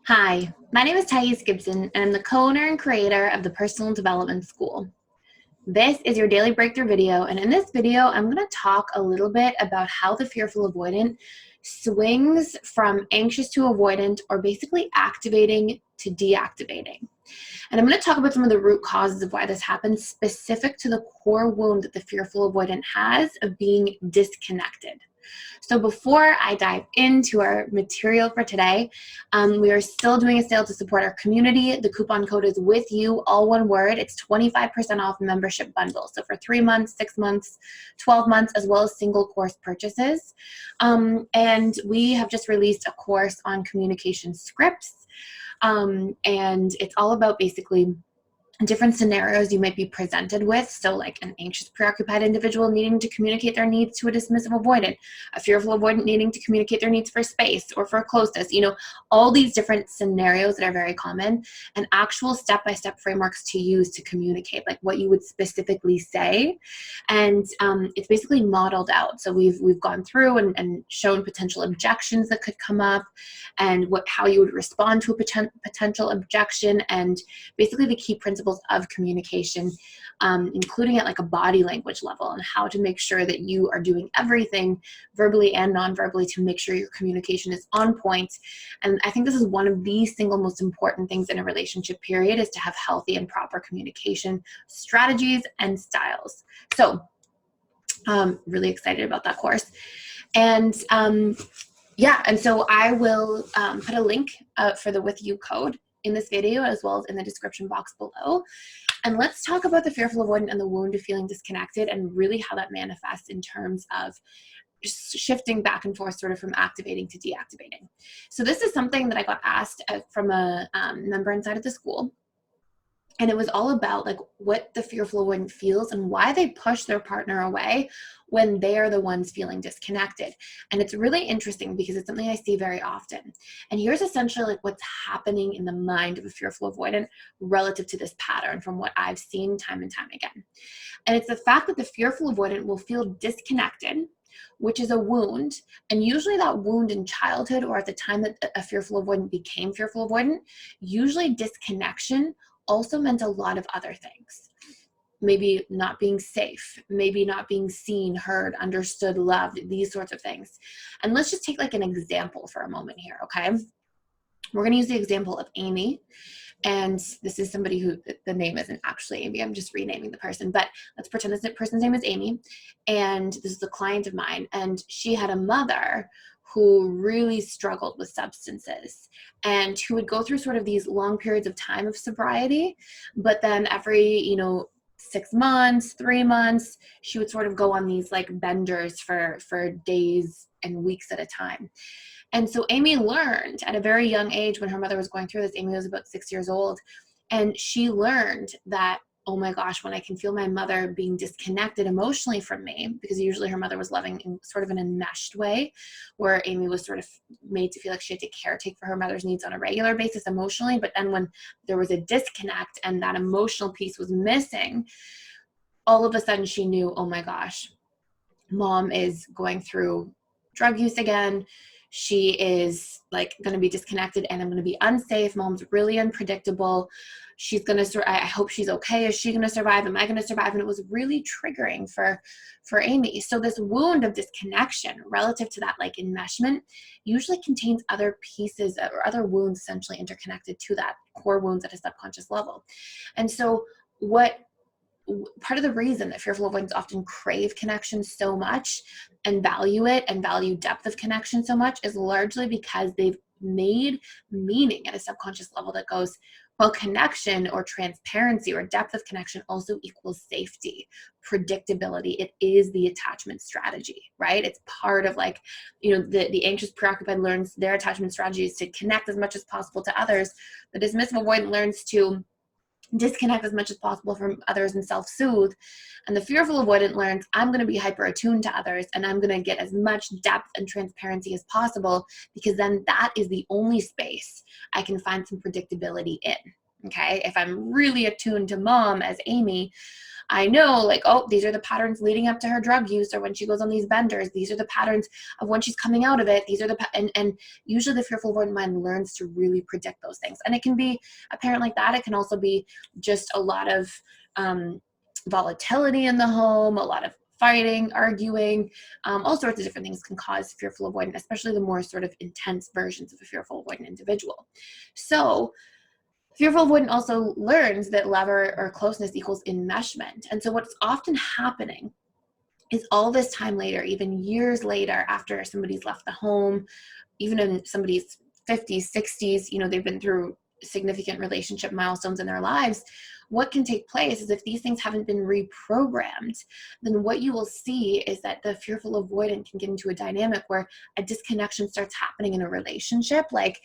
Hi, my name is Gibson, and I'm the co-owner and creator of the Personal Development School. This is your daily breakthrough video, and in this video, I'm going to talk a little bit about how the fearful avoidant swings from anxious to avoidant, or basically activating to deactivating. And I'm going to talk about some of the root causes of why this happens, specific to the core wound that the fearful avoidant has of being disconnected. So before I dive into our material for today, we are still doing a sale to support our community. The coupon code is with you, all one word. It's 25% off membership bundle. So for 3 months, 6 months, 12 months, as well as single course purchases. And we have just released a course on communication scripts. And it's all about basically different scenarios you might be presented with. So like an anxious, preoccupied individual needing to communicate their needs to a dismissive avoidant, a fearful avoidant needing to communicate their needs for space or for closeness, all these different scenarios that are very common, and actual step-by-step frameworks to use to communicate, like what you would specifically say. And it's basically modeled out. So we've gone through and shown potential objections that could come up, and how you would respond to a potential objection, and basically the key principles of communication, including at like a body language level, and how to make sure that you are doing everything verbally and non-verbally to make sure your communication is on point. And I think this is one of the single most important things in a relationship period, is to have healthy and proper communication strategies and styles. So really excited about that course. And yeah, and so I will put a link for the with you code in this video, as well as in the description box below. And let's talk about the fearful avoidant and the wound of feeling disconnected, and really how that manifests in terms of shifting back and forth sort of from activating to deactivating. So this is something that I got asked from a member inside of the school. And it was all about like what the fearful avoidant feels and why they push their partner away when they are the ones feeling disconnected. And it's really interesting because it's something I see very often. And here's essentially like what's happening in the mind of a fearful avoidant relative to this pattern from what I've seen time and time again. And it's the fact that the fearful avoidant will feel disconnected, which is a wound. And usually that wound in childhood, or at the time that a fearful avoidant became fearful avoidant, usually disconnection also meant a lot of other things. Maybe not being safe, maybe not being seen, heard, understood, loved, these sorts of things. And let's just take like an example for a moment here, okay? We're gonna use the example of Amy. And this is somebody who, the name isn't actually Amy, I'm just renaming the person, but let's pretend this person's name is Amy. And this is a client of mine, and she had a mother who really struggled with substances, and who would go through sort of these long periods of time of sobriety, but then every, 6 months, 3 months, she would sort of go on these like benders for days and weeks at a time. And so Amy learned at a very young age, when her mother was going through this, Amy was about 6 years old, and she learned that, oh my gosh, when I can feel my mother being disconnected emotionally from me, because usually her mother was loving in sort of an enmeshed way, where Amy was sort of made to feel like she had to caretake for her mother's needs on a regular basis emotionally. But then when there was a disconnect and that emotional piece was missing, all of a sudden she knew, oh my gosh, mom is going through drug use again. She is like going to be disconnected, and I'm going to be unsafe. Mom's really unpredictable. She's going to, I hope she's okay. Is she going to survive? Am I going to survive? And it was really triggering for Amy. So this wound of disconnection relative to that like enmeshment usually contains other pieces or other wounds essentially interconnected to that core wounds at a subconscious level. And so part of the reason that fearful avoidants often crave connection so much and value it and value depth of connection so much is largely because they've made meaning at a subconscious level that goes, well, connection or transparency or depth of connection also equals safety, predictability. It is the attachment strategy, right? It's part of like, the anxious preoccupied learns their attachment strategy is to connect as much as possible to others. The dismissive avoidant learns to disconnect as much as possible from others and self-soothe. And the fearful avoidant learns, I'm going to be hyper attuned to others, and I'm going to get as much depth and transparency as possible, because then that is the only space I can find some predictability in. Okay, if I'm really attuned to mom as Amy, I know, like, oh, these are the patterns leading up to her drug use, or when she goes on these benders, these are the patterns of when she's coming out of it. These are the, and usually the fearful avoidant mind learns to really predict those things. And it can be a parent like that. It can also be just a lot of volatility in the home, a lot of fighting, arguing, all sorts of different things can cause fearful avoidant, especially the more sort of intense versions of a fearful avoidant individual. So fearful avoidant also learns that love or closeness equals enmeshment. And so what's often happening is all this time later, even years later, after somebody's left the home, even in somebody's 50s, 60s, you know, they've been through significant relationship milestones in their lives, what can take place is if these things haven't been reprogrammed, then what you will see is that the fearful avoidant can get into a dynamic where a disconnection starts happening in a relationship. Like,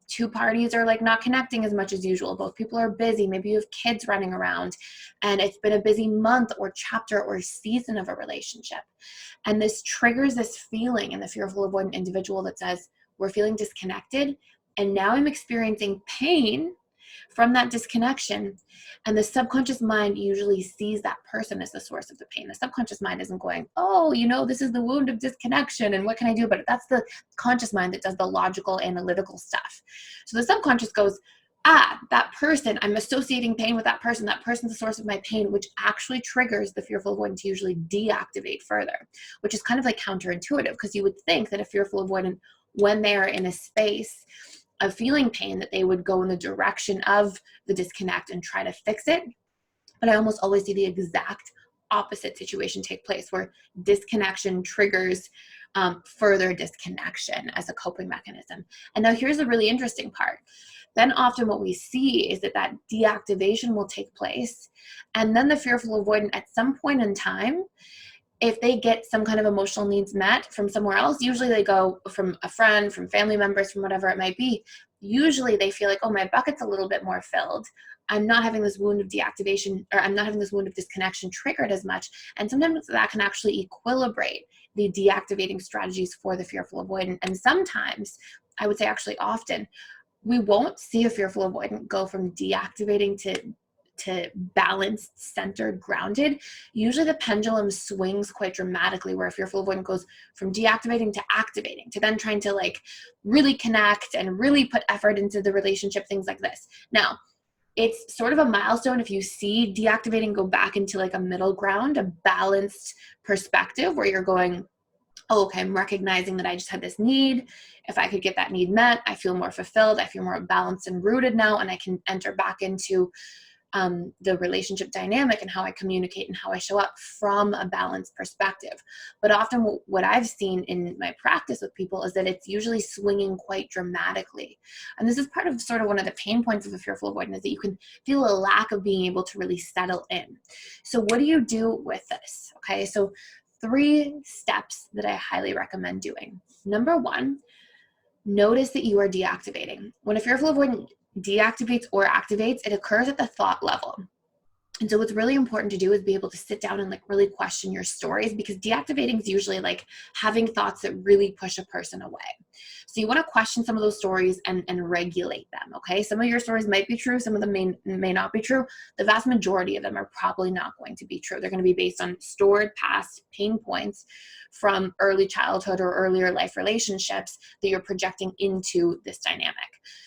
two parties are like not connecting as much as usual. Both people are busy. Maybe you have kids running around and it's been a busy month or chapter or season of a relationship. And this triggers this feeling in the fearful avoidant individual that says, we're feeling disconnected, and now I'm experiencing pain from that disconnection. And the subconscious mind usually sees that person as the source of the pain. The subconscious mind isn't going, oh, you know, this is the wound of disconnection and what can I do about it? That's the conscious mind that does the logical, analytical stuff. So the subconscious goes, that person, I'm associating pain with that person. That person's the source of my pain, which actually triggers the fearful avoidant to usually deactivate further, which is kind of like counterintuitive, because you would think that a fearful avoidant, when they are in a space of feeling pain, that they would go in the direction of the disconnect and try to fix it. But I almost always see the exact opposite situation take place, where disconnection triggers further disconnection as a coping mechanism. And now here's the really interesting part. Then often what we see is that deactivation will take place, and then the fearful avoidant at some point in time, if they get some kind of emotional needs met from somewhere else, usually they go from a friend, from family members, from whatever it might be, usually they feel like, oh, my bucket's a little bit more filled. I'm not having this wound of deactivation, or I'm not having this wound of disconnection triggered as much. And sometimes that can actually equilibrate the deactivating strategies for the fearful avoidant. And sometimes, I would say actually often, we won't see a fearful avoidant go from deactivating to balanced, centered, grounded. Usually the pendulum swings quite dramatically, where a fearful avoidant goes from deactivating to activating, to then trying to like really connect and really put effort into the relationship, things like this. Now, it's sort of a milestone if you see deactivating go back into like a middle ground, a balanced perspective where you're going, oh, okay, I'm recognizing that I just had this need. If I could get that need met, I feel more fulfilled. I feel more balanced and rooted now, and I can enter back into the relationship dynamic and how I communicate and how I show up from a balanced perspective. But often what I've seen in my practice with people is that it's usually swinging quite dramatically. And this is part of sort of one of the pain points of a fearful avoidant, is that you can feel a lack of being able to really settle in. So what do you do with this? Okay, so 3 steps that I highly recommend doing. Number 1, notice that you are deactivating. When a fearful avoidant deactivates or activates, it occurs at the thought level. And so what's really important to do is be able to sit down and like really question your stories, because deactivating is usually like having thoughts that really push a person away. So you want to question some of those stories and regulate them, okay? Some of your stories might be true, some of them may not be true. The vast majority of them are probably not going to be true. They're going to be based on stored past pain points from early childhood or earlier life relationships that you're projecting into this dynamic.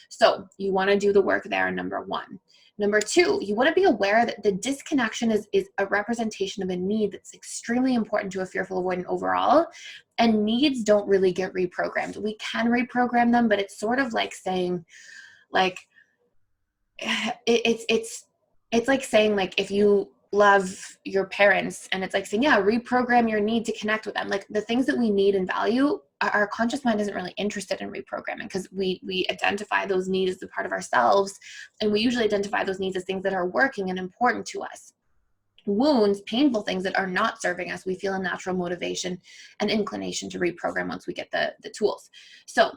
So you want to do the work there, number 1. Number 2, you want to be aware that the disconnection is a representation of a need that's extremely important to a fearful avoidant overall, and needs don't really get reprogrammed. We can reprogram them, but it's sort of like saying, like, it's like saying, like, if you love your parents, and it's like saying, yeah, reprogram your need to connect with them. Like, the things that we need and value, our conscious mind isn't really interested in reprogramming, because we identify those needs as a part of ourselves, and we usually identify those needs as things that are working and important to us. Wounds, painful things that are not serving us, we feel a natural motivation and inclination to reprogram once we get the tools. So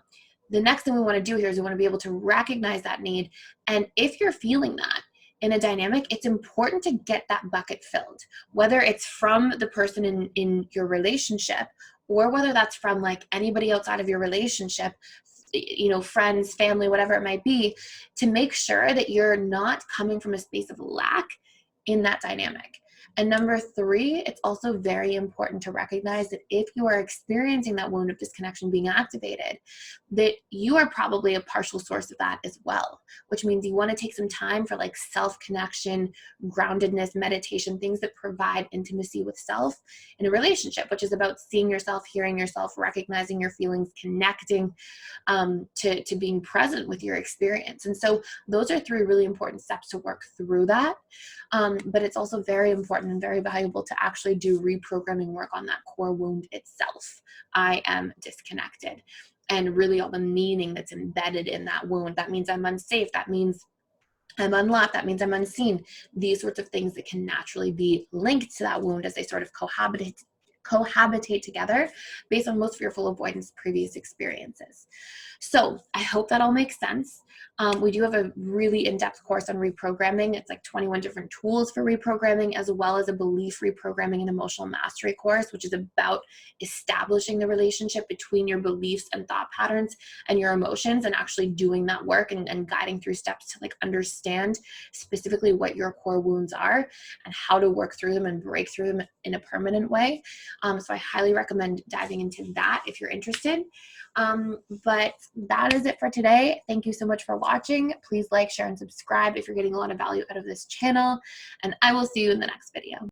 the next thing we want to do here is we want to be able to recognize that need. And if you're feeling that in a dynamic, it's important to get that bucket filled, whether it's from the person in your relationship, or whether that's from like anybody outside of your relationship, you know, friends, family, whatever it might be, to make sure that you're not coming from a space of lack in that dynamic. And number 3, it's also very important to recognize that if you are experiencing that wound of disconnection being activated, that you are probably a partial source of that as well, which means you want to take some time for like self-connection, groundedness, meditation, things that provide intimacy with self in a relationship, which is about seeing yourself, hearing yourself, recognizing your feelings, connecting to being present with your experience. And so those are 3 really important steps to work through that. But it's also very important and very valuable to actually do reprogramming work on that core wound itself. I am disconnected. And really all the meaning that's embedded in that wound. That means I'm unsafe. That means I'm unloved. That means I'm unseen. These sorts of things that can naturally be linked to that wound as they sort of cohabitate together based on most fearful avoidance previous experiences. So I hope that all makes sense. We do have a really in-depth course on reprogramming. It's like 21 different tools for reprogramming, as well as a belief reprogramming and emotional mastery course, which is about establishing the relationship between your beliefs and thought patterns and your emotions, and actually doing that work and guiding through steps to like understand specifically what your core wounds are and how to work through them and break through them in a permanent way. So I highly recommend diving into that if you're interested. But that is it for today. Thank you so much for watching. Please like, share, and subscribe if you're getting a lot of value out of this channel, and I will see you in the next video.